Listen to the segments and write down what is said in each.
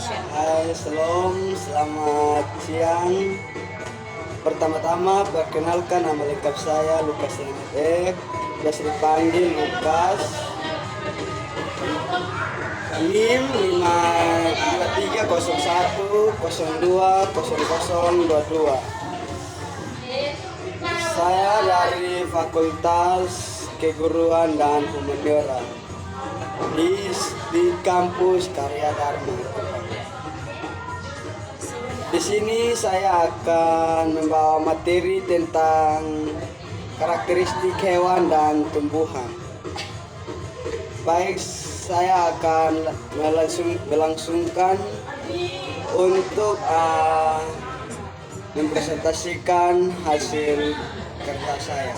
Hai, selamat siang. Pertama-tama perkenalkan nama lengkap saya Lukas F. Biasa dipanggil Lukas. NIM 52301020022. Saya dari Fakultas Keguruan dan Humaniora di kampus Karya Dharma. Di sini saya akan membawa materi tentang karakteristik hewan dan tumbuhan. Baik, saya akan melangsungkan untuk mempresentasikan hasil kerja saya.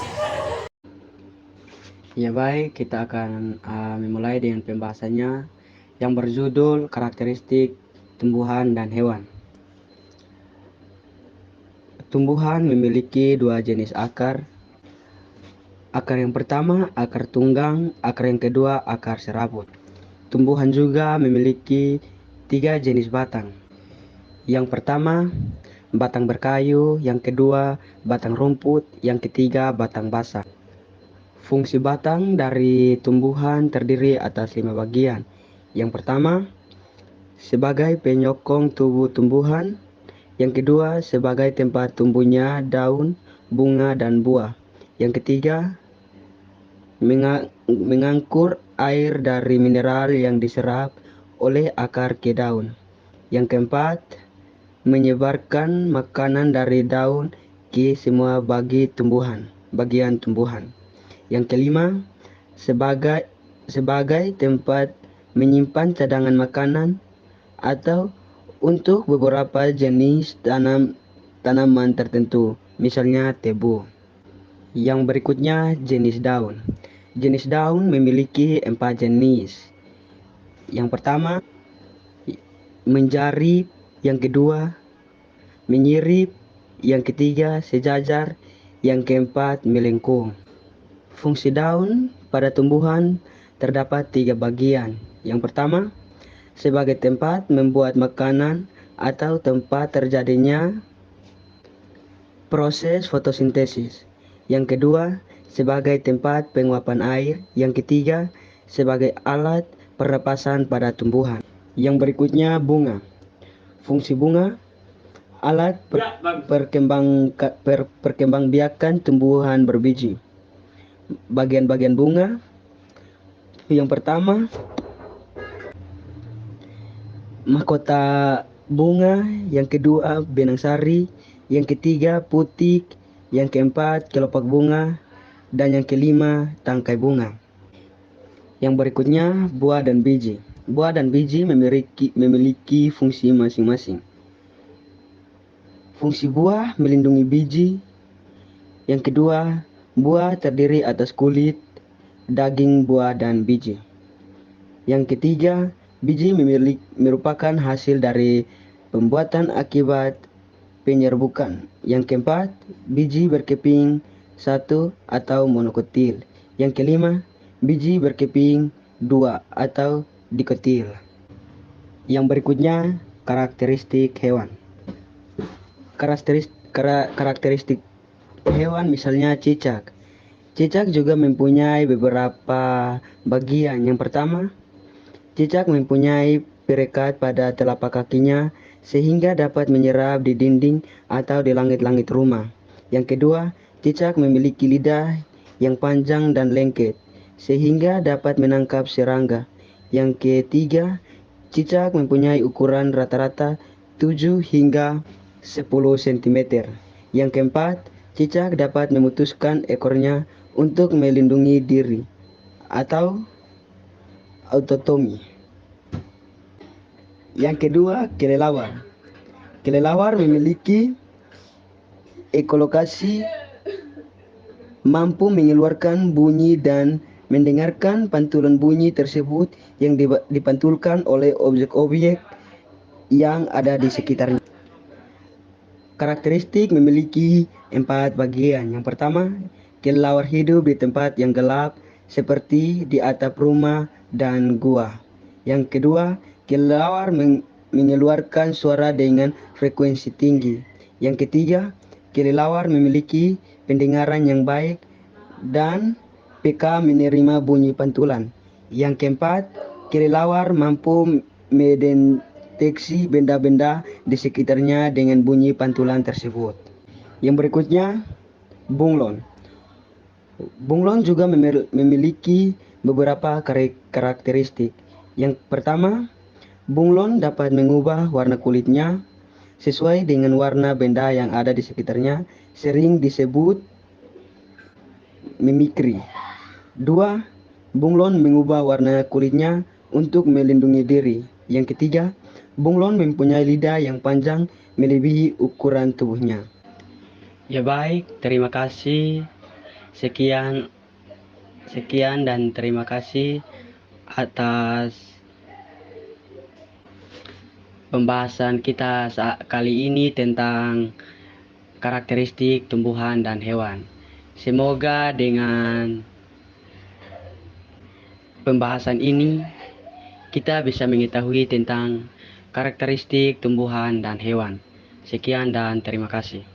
Ya baik, kita akan memulai dengan pembahasannya yang berjudul karakteristik tumbuhan dan hewan. Tumbuhan memiliki dua jenis akar. Akar yang pertama akar tunggang, akar yang kedua akar serabut. Tumbuhan juga memiliki tiga jenis batang. Yang pertama batang berkayu, yang kedua batang rumput, yang ketiga batang basah. Fungsi batang dari tumbuhan terdiri atas 5 bagian. Yang pertama, sebagai penyokong tubuh tumbuhan. Yang kedua, sebagai tempat tumbuhnya daun, bunga, dan buah. Yang ketiga, mengangkut air dari mineral yang diserap oleh akar ke daun. Yang keempat, menyebarkan makanan dari daun ke semua bagian tumbuhan. Yang kelima, sebagai tempat menyimpan cadangan makanan atau untuk beberapa jenis tanaman tertentu, misalnya tebu. Yang berikutnya jenis daun. Jenis daun memiliki 4 jenis. Yang pertama, menjarip, yang kedua, menyirip, yang ketiga, sejajar, yang keempat, melengkung. Fungsi daun pada tumbuhan terdapat 3 bagian. Yang pertama, sebagai tempat membuat makanan atau tempat terjadinya proses fotosintesis. Yang kedua, sebagai tempat penguapan air. Yang ketiga, sebagai alat pernapasan pada tumbuhan. Yang berikutnya bunga. Fungsi bunga alat perkembangbiakan tumbuhan berbiji. Bagian-bagian bunga. Yang pertama, mahkota bunga, yang kedua benang sari, yang ketiga putik, yang keempat kelopak bunga, dan yang kelima tangkai bunga. Yang berikutnya buah dan biji. Buah dan biji memiliki fungsi masing-masing. Fungsi buah melindungi biji. Yang kedua, buah terdiri atas kulit, daging buah dan biji. Yang ketiga, biji merupakan hasil dari pembuatan akibat penyerbukan. Yang keempat, biji berkeping satu atau monokotil. Yang kelima, biji berkeping dua atau dikotil. Yang berikutnya, karakteristik hewan. Karakteristik hewan misalnya cicak. Cicak juga mempunyai beberapa bagian. Yang pertama, cicak mempunyai perekat pada telapak kakinya sehingga dapat menyerap di dinding atau di langit-langit rumah. Yang kedua, cicak memiliki lidah yang panjang dan lengket sehingga dapat menangkap serangga. Yang ketiga, cicak mempunyai ukuran rata-rata 7 hingga 10 cm. Yang keempat, cicak dapat memutuskan ekornya untuk melindungi diri atau autotomi. Yang kedua, kelelawar. Kelelawar memiliki ekolokasi mampu mengeluarkan bunyi dan mendengarkan pantulan bunyi tersebut yang dipantulkan oleh objek-objek yang ada di sekitarnya. Karakteristik memiliki 4 bagian. Yang pertama, kelelawar hidup di tempat yang gelap seperti di atap rumah dan gua. Yang kedua, kelelawar mengeluarkan suara dengan frekuensi tinggi. Yang ketiga, kelelawar memiliki pendengaran yang baik dan peka menerima bunyi pantulan. Yang keempat, kelelawar mampu mendeteksi benda-benda di sekitarnya dengan bunyi pantulan tersebut. Yang berikutnya, bunglon. Bunglon juga memiliki beberapa karakteristik. Yang pertama, bunglon dapat mengubah warna kulitnya sesuai dengan warna benda yang ada di sekitarnya, sering disebut mimikri. Dua, bunglon mengubah warna kulitnya untuk melindungi diri. Yang ketiga, bunglon mempunyai lidah yang panjang melebihi ukuran tubuhnya. Ya baik, terima kasih. Sekian dan terima kasih atas pembahasan kita kali ini tentang karakteristik tumbuhan dan hewan. Semoga dengan pembahasan ini kita bisa mengetahui tentang karakteristik tumbuhan dan hewan. Sekian dan terima kasih.